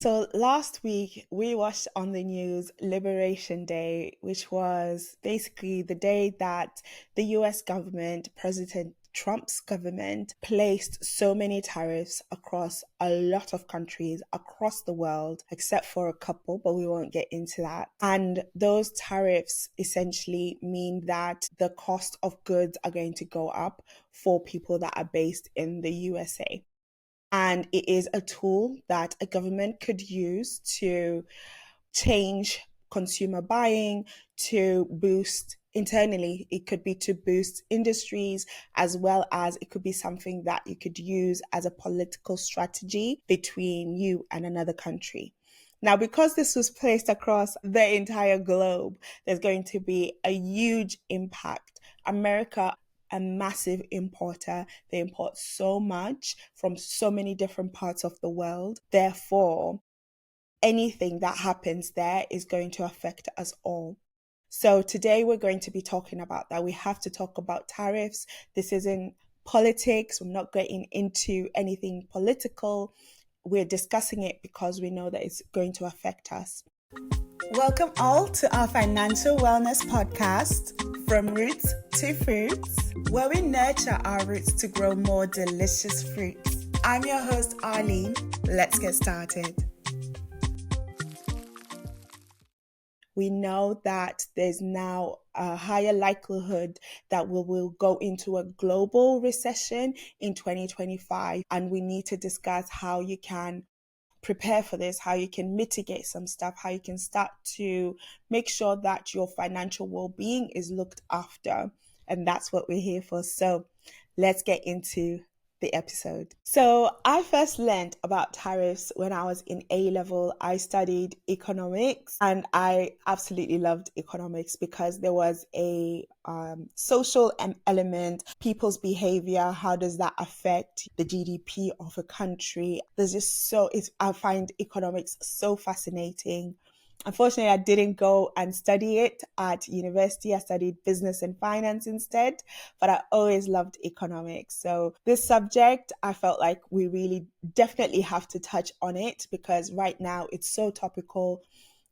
So last week, we watched on the news Liberation Day, which was basically the day that the US government, President Trump's government, placed so many tariffs across a lot of countries across the world, except for a couple, but we won't get into that. And those tariffs essentially mean that the cost of goods are going to go up for people that are based in the USA. And it is a tool that a government could use to change consumer buying, to boost internally. It could be to boost industries, as well as it could be something that you could use as a political strategy between you and another country. Now, because this was placed across the entire globe, there's going to be a huge impact. America, a massive importer. They import so much from so many different parts of the world. Therefore, anything that happens there is going to affect us all. So today we're going to be talking about that. We have to talk about tariffs. This isn't politics. We're not getting into anything political. We're discussing it because we know that it's going to affect us. Welcome all to our financial wellness podcast, From Roots to Fruits, where we nurture our roots to grow more delicious fruits. I'm your host, Arlyne. Let's get started. We know that there's now a higher likelihood that we will go into a global recession in 2025, and we need to discuss how you can prepare for this, how you can mitigate some stuff, how you can start to make sure that your financial well-being is looked after. And that's what we're here for. So let's get into the episode. So I first learned about tariffs when I was in A level. I studied economics and I absolutely loved economics because there was a social element, people's behavior, how does that affect the GDP of a country? I find economics so fascinating. Unfortunately, I didn't go and study it at university. I studied business and finance instead, but I always loved economics. So this subject, I felt like we really definitely have to touch on it because right now it's so topical.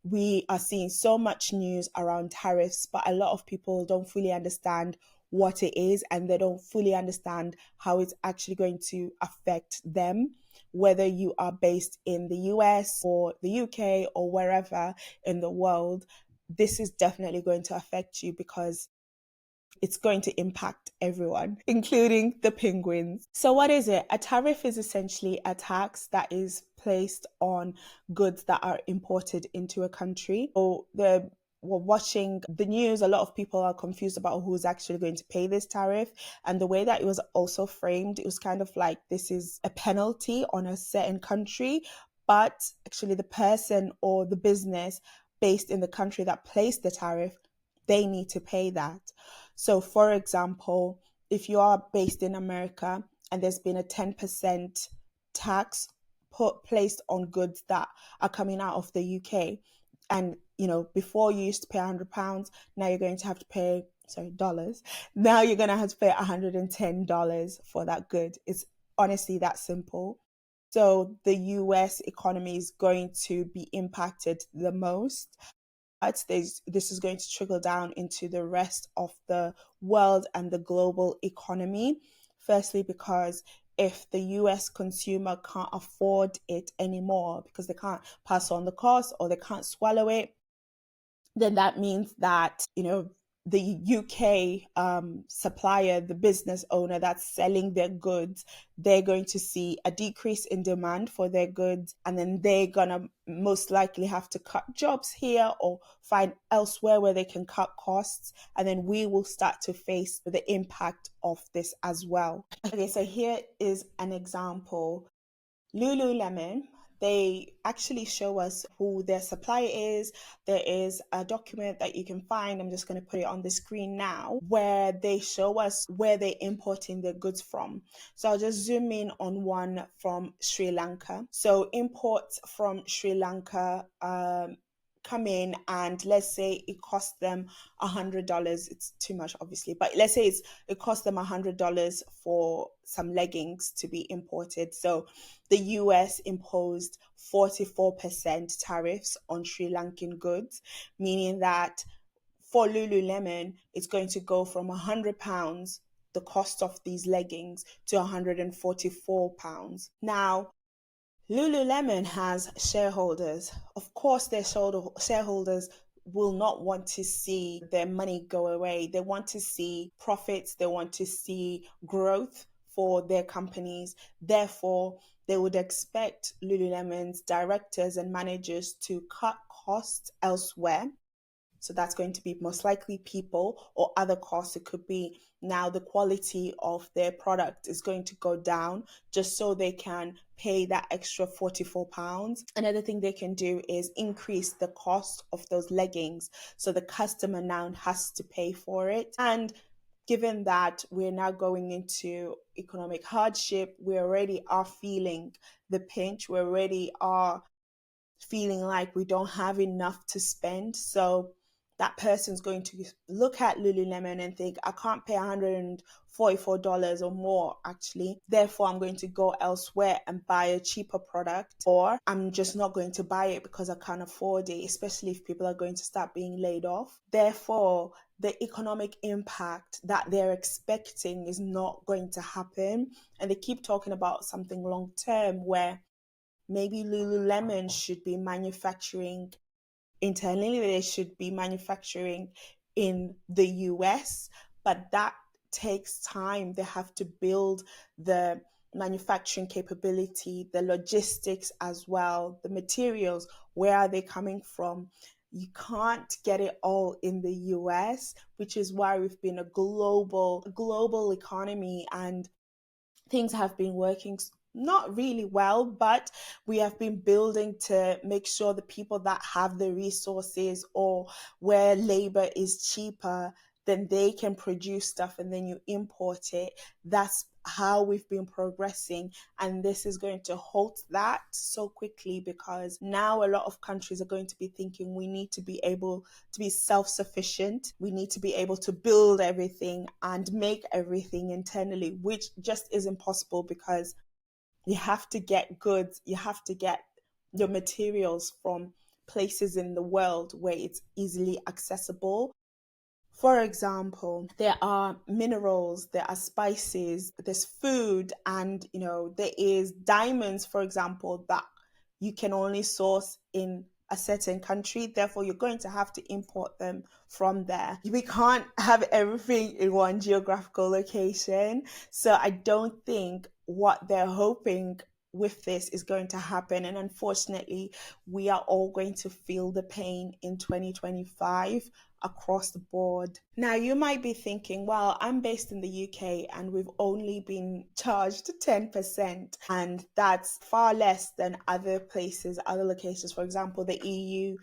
We are seeing so much news around tariffs, but a lot of people don't fully understand what it is and they don't fully understand how it's actually going to affect them, whether you are based in the US or the UK or wherever in the world. This is definitely going to affect you because it's going to impact everyone, including the penguins. So what is it? A tariff is essentially a tax that is placed on goods that are imported into a country. So we're watching the news, a lot of people are confused about who's actually going to pay this tariff. And the way that it was also framed, it was kind of like this is a penalty on a certain country, but actually the person or the business based in the country that placed the tariff, they need to pay that. So for example, if you are based in America and there's been a 10% tax placed on goods that are coming out of the UK, and before you used to pay £100, now you're going to have to pay dollars. Now you're going to have to pay $110 for that good. It's honestly that simple. So the US economy is going to be impacted the most. This is going to trickle down into the rest of the world and the global economy. Firstly, because if the US consumer can't afford it anymore because they can't pass on the cost or they can't swallow it, then that means that, the UK supplier, the business owner that's selling their goods, they're going to see a decrease in demand for their goods. And then they're going to most likely have to cut jobs here or find elsewhere where they can cut costs. And then we will start to face the impact of this as well. Okay, so here is an example. Lululemon, they actually show us who their supplier is. There is a document that you can find. I'm just going to put it on the screen now where they show us where they're importing their goods from. So I'll just zoom in on one from Sri Lanka. So imports from Sri Lanka come in and let's say it costs them $100. It's too much, obviously, but let's say it costs them $100 for some leggings to be imported. So the US imposed 44% tariffs on Sri Lankan goods, meaning that for Lululemon, it's going to go from £100, the cost of these leggings, to £144. Now, Lululemon has shareholders. Of course, their shareholders will not want to see their money go away. They want to see profits, they want to see growth for their companies. Therefore, they would expect Lululemon's directors and managers to cut costs elsewhere. So that's going to be most likely people or other costs. It could be now the quality of their product is going to go down just so they can pay that extra £44. Another thing they can do is increase the cost of those leggings. So the customer now has to pay for it. And given that we're now going into economic hardship, we already are feeling the pinch. We already are feeling like we don't have enough to spend. So that person's going to look at Lululemon and think, I can't pay $144 or more, actually. Therefore, I'm going to go elsewhere and buy a cheaper product, or I'm just not going to buy it because I can't afford it, especially if people are going to start being laid off. Therefore, the economic impact that they're expecting is not going to happen. And they keep talking about something long term where maybe Lululemon should be manufacturing internally, they should be manufacturing in the US, but that takes time. They have to build the manufacturing capability, the logistics as well, the materials, where are they coming from? You can't get it all in the US, which is why we've been a global economy, and things have been working not really well, but we have been building to make sure the people that have the resources or where labor is cheaper, then they can produce stuff and then you import it. That's how we've been progressing, and this is going to halt that so quickly, because now a lot of countries are going to be thinking we need to be able to be self-sufficient. We need to be able to build everything and make everything internally, which just isn't possible because you have to get goods, you have to get your materials from places in the world where it's easily accessible. For example, there are minerals, there are spices, there's food, and there is diamonds, for example, that you can only source in a certain country. Therefore, you're going to have to import them from there. We can't have everything in one geographical location. So I don't think what they're hoping with this is going to happen. And unfortunately, we are all going to feel the pain in 2025 across the board. Now, you might be thinking, well, I'm based in the UK and we've only been charged 10%, and that's far less than other places, other locations. For example, the EU,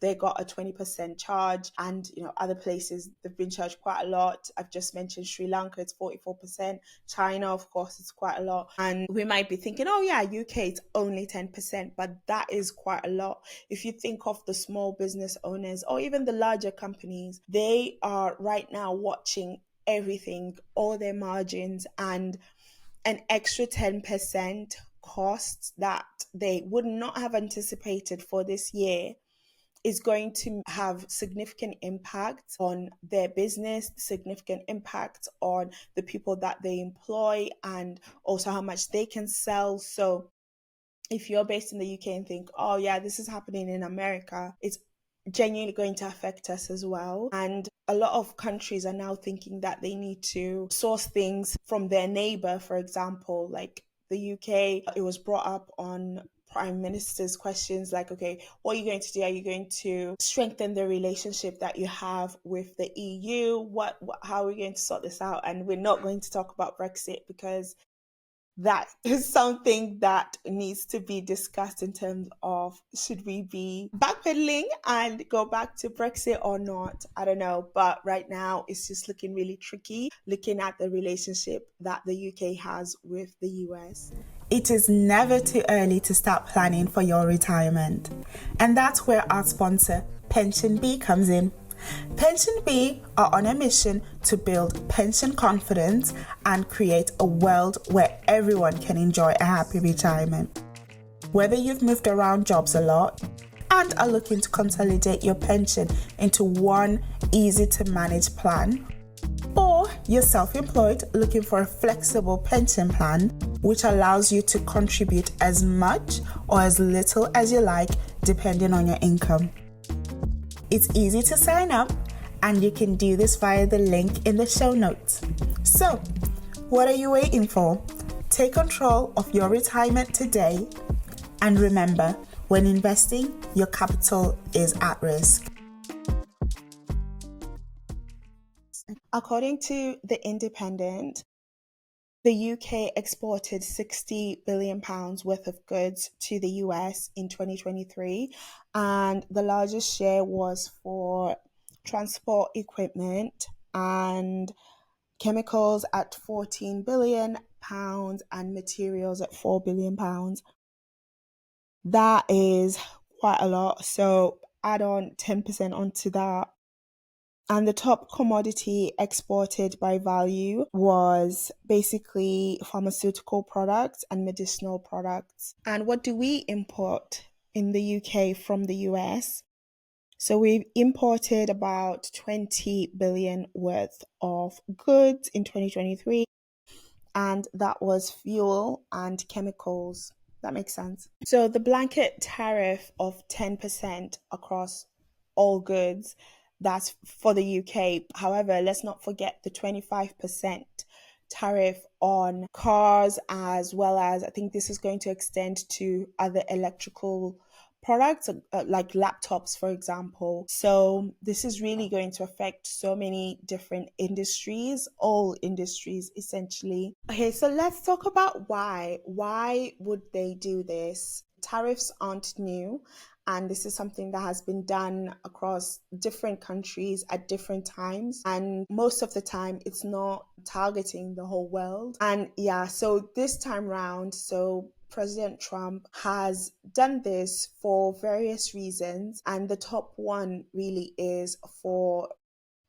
they got a 20% charge, and other places they've been charged quite a lot. I've just mentioned Sri Lanka, it's 44%. China, of course, it's quite a lot. And we might be thinking, oh yeah, UK, it's only 10%, but that is quite a lot. If you think of the small business owners or even the larger companies, they are right now watching everything, all their margins, and an extra 10% costs that they would not have anticipated for this year is going to have significant impact on their business, significant impact on the people that they employ, and also how much they can sell. So if you're based in the UK and think, oh yeah, this is happening in America, it's genuinely going to affect us as well. And a lot of countries are now thinking that they need to source things from their neighbor. For example, like the UK, it was brought up on Prime Minister's questions like, okay, what are you going to do? Are you going to strengthen the relationship that you have with the EU? How are we going to sort this out? And we're not going to talk about Brexit, because that is something that needs to be discussed in terms of, should we be backpedaling and go back to Brexit or not? I don't know. But right now, it's just looking really tricky, looking at the relationship that the UK has with the US. It is never too early to start planning for your retirement. And that's where our sponsor, PensionBee, comes in. PensionBee are on a mission to build pension confidence and create a world where everyone can enjoy a happy retirement. Whether you've moved around jobs a lot and are looking to consolidate your pension into one easy to manage plan, or you're self-employed looking for a flexible pension plan which allows you to contribute as much or as little as you like depending on your income. It's easy to sign up and you can do this via the link in the show notes. So, what are you waiting for? Take control of your retirement today, and remember, when investing, your capital is at risk. According to The Independent, the UK exported £60 billion worth of goods to the US in 2023, and the largest share was for transport equipment and chemicals at £14 billion and materials at £4 billion. That is quite a lot, so add on 10% onto that. And the top commodity exported by value was basically pharmaceutical products and medicinal products. And what do we import in the UK from the US? So we imported about 20 billion worth of goods in 2023, and that was fuel and chemicals. That makes sense. So the blanket tariff of 10% across all goods, that's for the UK. However, let's not forget the 25% tariff on cars, as well as I think this is going to extend to other electrical products like laptops, for example. So this is really going to affect so many different industries, all industries essentially. Okay, so let's talk about why. Why would they do this? Tariffs aren't new, and this is something that has been done across different countries at different times, and most of the time it's not targeting the whole world. And yeah, so this time round, so President Trump has done this for various reasons, and the top one really is for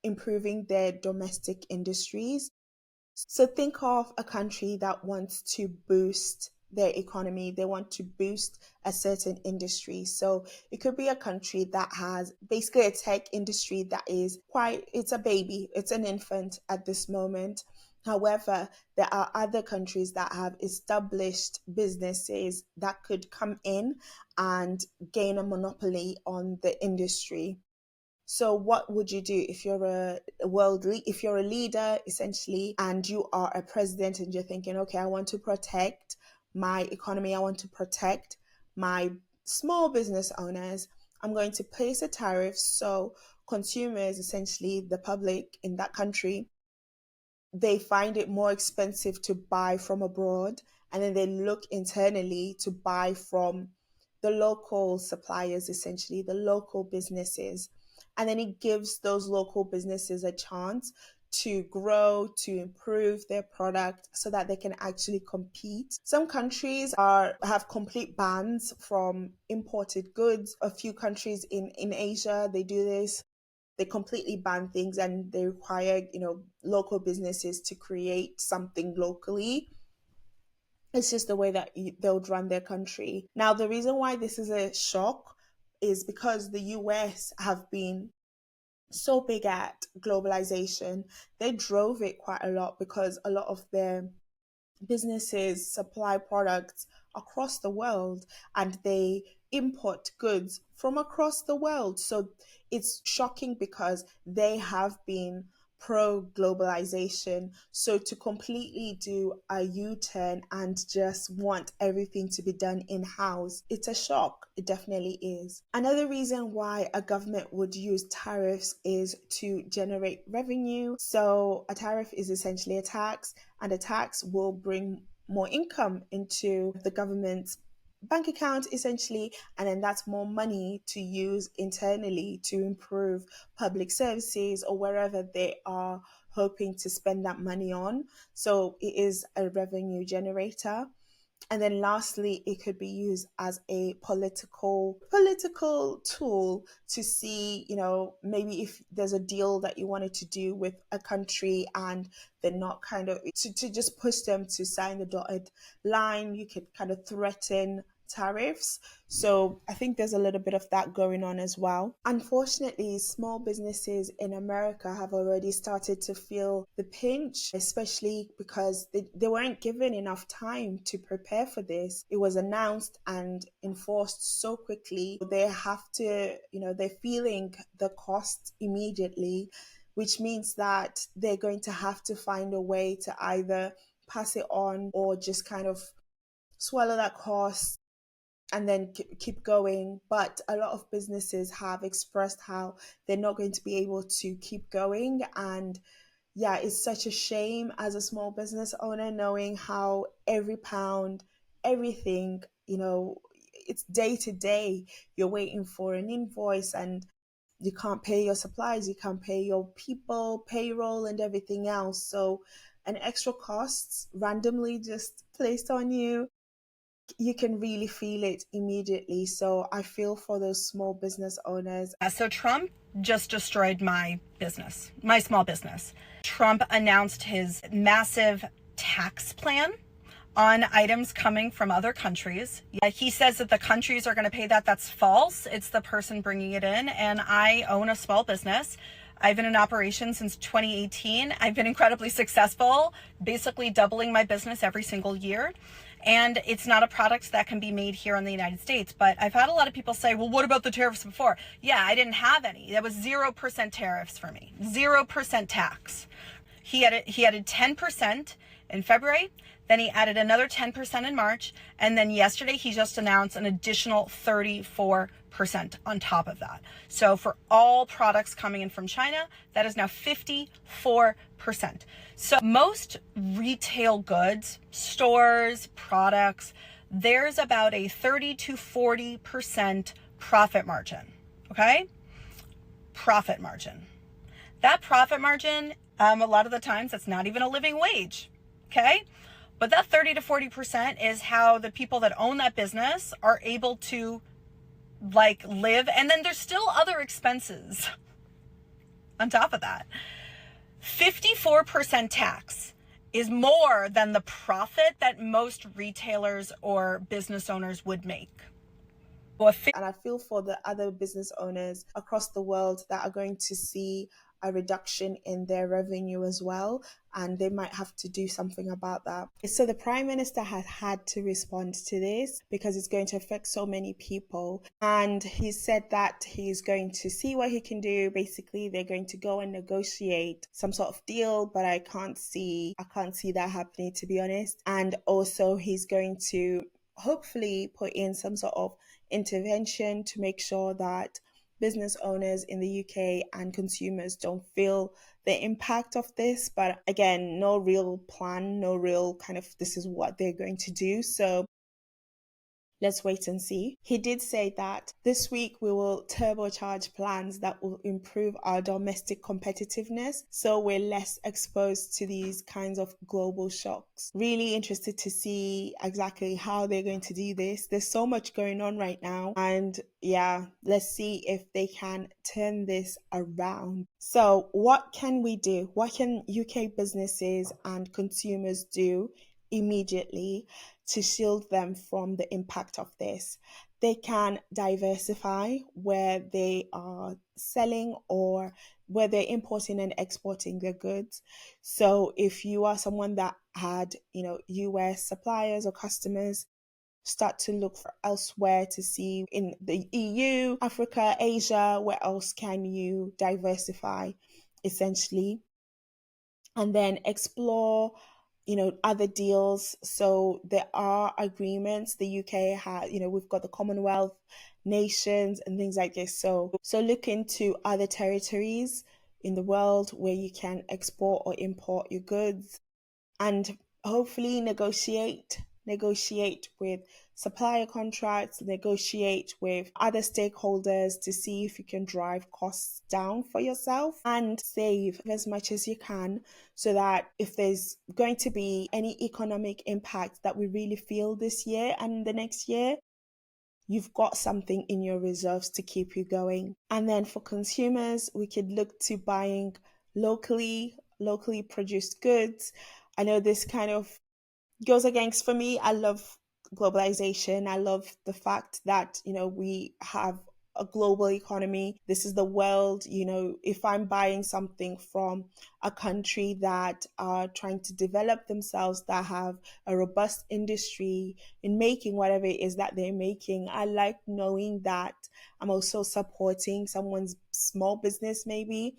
improving their domestic industries. So think of a country that wants to boost their economy. They want to boost a certain industry. So it could be a country that has basically a tech industry that is it's a baby, it's an infant at this moment. However, there are other countries that have established businesses that could come in and gain a monopoly on the industry. So what would you do if you're if you're a leader essentially, and you are a president and you're thinking, okay, I want to protect my economy, I want to protect my small business owners, I'm going to place a tariff so consumers, essentially the public in that country, they find it more expensive to buy from abroad, and then they look internally to buy from the local suppliers, essentially the local businesses. And then it gives those local businesses a chance to grow, to improve their product so that they can actually compete. Some countries have complete bans from imported goods. A few countries in Asia, they do this. They completely ban things, and they require, local businesses to create something locally. It's just the way that they'll run their country. Now, the reason why this is a shock is because the US have been so big at globalization. They drove it quite a lot because a lot of their businesses supply products across the world, and they import goods from across the world. So it's shocking because they have been pro globalization. So to completely do a U-turn and just want everything to be done in-house, it's a shock. It definitely is. Another reason why a government would use tariffs is to generate revenue. So a tariff is essentially a tax, and a tax will bring more income into the government's bank account essentially, and then that's more money to use internally to improve public services or wherever they are hoping to spend that money on. So it is a revenue generator. And then lastly, it could be used as a political tool to see, maybe if there's a deal that you wanted to do with a country and they're not kind of to just push them to sign the dotted line. You could kind of threaten tariffs. So I think there's a little bit of that going on as well. Unfortunately, small businesses in America have already started to feel the pinch, especially because they weren't given enough time to prepare for this. It was announced and enforced so quickly. They have to, they're feeling the cost immediately, which means that they're going to have to find a way to either pass it on or just kind of swallow that cost and then keep going. But a lot of businesses have expressed how they're not going to be able to keep going. And yeah, it's such a shame as a small business owner knowing how every pound, everything, it's day to day. You're waiting for an invoice and you can't pay your supplies, you can't pay your people, payroll, and everything else. So, an extra cost randomly just placed on you, you can really feel it immediately. So I feel for those small business owners. So Trump just destroyed my business, my small business. Trump announced his massive tax plan on items coming from other countries. He says that the countries are going to pay that. That's false. It's the person bringing it in. And I own a small business. I've been in operation since 2018. I've been incredibly successful, basically doubling my business every single year. And it's not a product that can be made here in the United States. But I've had a lot of people say, well, what about the tariffs before? Yeah, I didn't have any. That was 0% tariffs for me, 0% tax. He added 10% in February. Then he added another 10% in March. And then yesterday, he just announced an additional 34% on top of that. So for all products coming in from China, that is now 54%. So most retail goods, stores, products, there's about a 30 to 40% profit margin, okay? Profit margin. That profit margin, a lot of the times, that's not even a living wage, okay? But that 30 to 40% is how the people that own that business are able to live. And then there's still other expenses on top of that. 54% tax is more than the profit that most retailers or business owners would make. And I feel for the other business owners across the world that are going to see a reduction in their revenue as well, and they might have to do something about that. So the Prime Minister has had to respond to this because it's going to affect so many people, and he said that he's going to see what he can do. Basically, they're going to go and negotiate some sort of deal, but I can't see that happening, to be honest. And also he's going to hopefully put in some sort of intervention to make sure that business owners in the UK and consumers don't feel the impact of this. But again, no real plan, no real kind of this is what they're going to do. So let's wait and see. He did say that this week we will turbocharge plans that will improve our domestic competitiveness so we're less exposed to these kinds of global shocks. Really interested to see exactly how they're going to do this. There's so much going on right now, and yeah, let's see if they can turn this around. So what can we do? What can UK businesses and consumers do immediately to shield them from the impact of this? They can diversify where they are selling or where they're importing and exporting their goods. So if you are someone that had, US suppliers or customers, start to look for elsewhere to see in the EU, Africa, Asia, where else can you diversify essentially, and then explore other deals. So there are agreements. The UK has, we've got the Commonwealth nations and things like this. So look into other territories in the world where you can export or import your goods, and hopefully negotiate with supplier contracts, negotiate with other stakeholders to see if you can drive costs down for yourself and save as much as you can, so that if there's going to be any economic impact that we really feel this year and the next year, you've got something in your reserves to keep you going. And then for consumers, we could look to buying locally produced goods. I know this kind of goes against, for me, I love globalization. I love the fact that, we have a global economy. This is the world. If I'm buying something from a country that are trying to develop themselves, that have a robust industry in making whatever it is that they're making, I like knowing that I'm also supporting someone's small business, maybe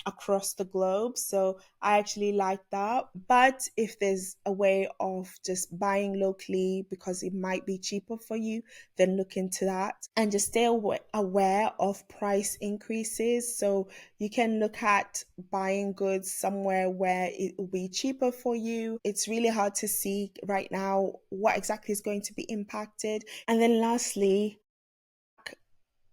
across the globe. So I actually like that. But if there's a way of just buying locally because it might be cheaper for you, then look into that and just stay aware of price increases. So you can look at buying goods somewhere where it will be cheaper for you. It's really hard to see right now what exactly is going to be impacted. And then lastly,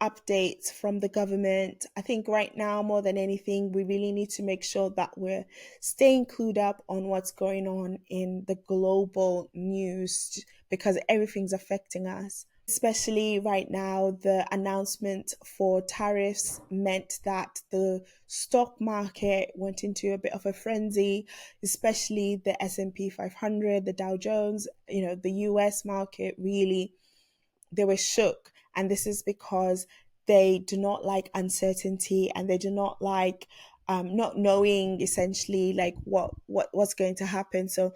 updates from the government. I think right now, more than anything, we really need to make sure that we're staying clued up on what's going on in the global news, because everything's affecting us. Especially right now, the announcement for tariffs meant that the stock market went into a bit of a frenzy, especially the S&P 500, the Dow Jones, the US market really, they were shook. And this is because they do not like uncertainty, and they do not like not knowing essentially like what's going to happen. So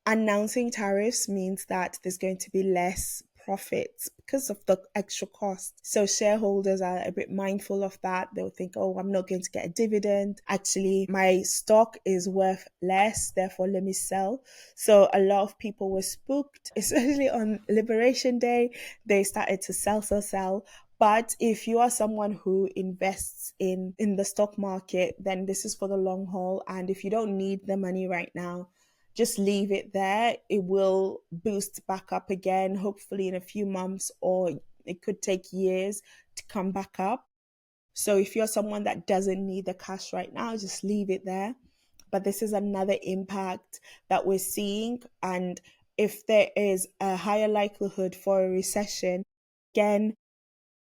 announcing tariffs means that there's going to be less profits because of the extra cost. So shareholders are a bit mindful of that. They'll think, oh, I'm not going to get a dividend. Actually, my stock is worth less, therefore let me sell. So a lot of people were spooked, especially on Liberation Day. They started to sell. But if you are someone who invests in the stock market, then this is for the long haul. And if you don't need the money right now, just leave it there. It will boost back up again, hopefully in a few months, or it could take years to come back up. So if you're someone that doesn't need the cash right now, just leave it there. But this is another impact that we're seeing. And if there is a higher likelihood for a recession, again,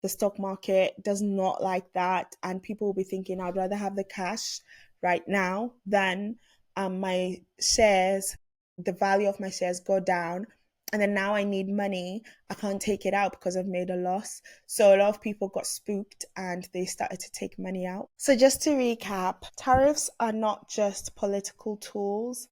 the stock market does not like that. And people will be thinking, I'd rather have the cash right now than my shares, the value of my shares go down. And then now I need money. I can't take it out because I've made a loss. So a lot of people got spooked and they started to take money out. So just to recap, tariffs are not just political tools.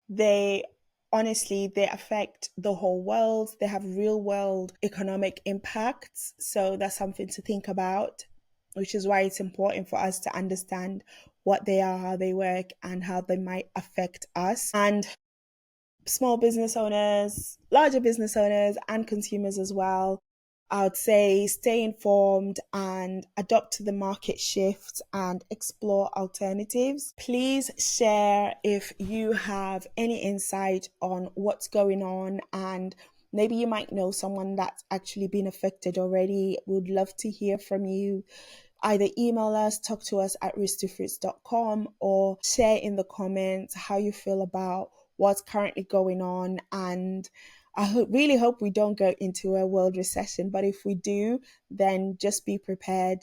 They affect the whole world. They have real world economic impacts. So that's something to think about, which is why it's important for us to understand what they are, how they work, and how they might affect us. And small business owners, larger business owners, and consumers as well, I would say stay informed and adapt to the market shifts and explore alternatives. Please share if you have any insight on what's going on, and maybe you might know someone that's actually been affected already. We'd love to hear from you. Either email us, talk to us at rootstofruits.com, or share in the comments how you feel about what's currently going on. And I really hope we don't go into a world recession, but if we do, then just be prepared.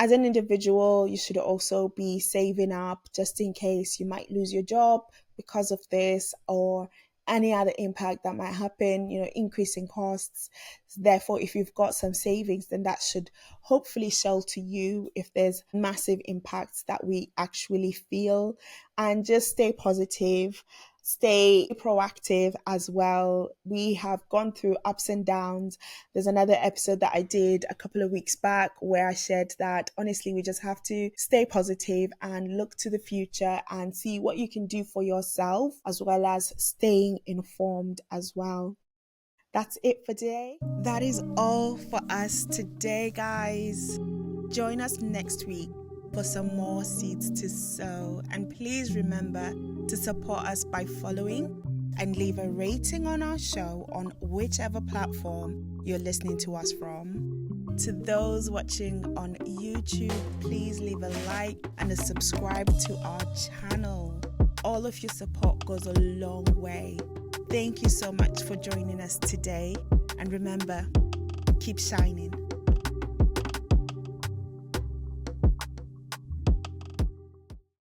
As an individual, you should also be saving up just in case you might lose your job because of this, or any other impact that might happen, increasing costs. Therefore, if you've got some savings, then that should hopefully shelter you if there's massive impacts that we actually feel. And just stay positive. Stay proactive as well. We have gone through ups and downs. There's another episode that I did a couple of weeks back where I shared that honestly, we just have to stay positive and look to the future and see what you can do for yourself, as well as staying informed as well. That's it for today. That is all for us today, guys. Join us next week for some more seeds to sow. And please remember to support us by following, and leave a rating on our show on whichever platform you're listening to us from. To those watching on YouTube, please leave a like and a subscribe to our channel. All of your support goes a long way. Thank you so much for joining us today. And remember, keep shining.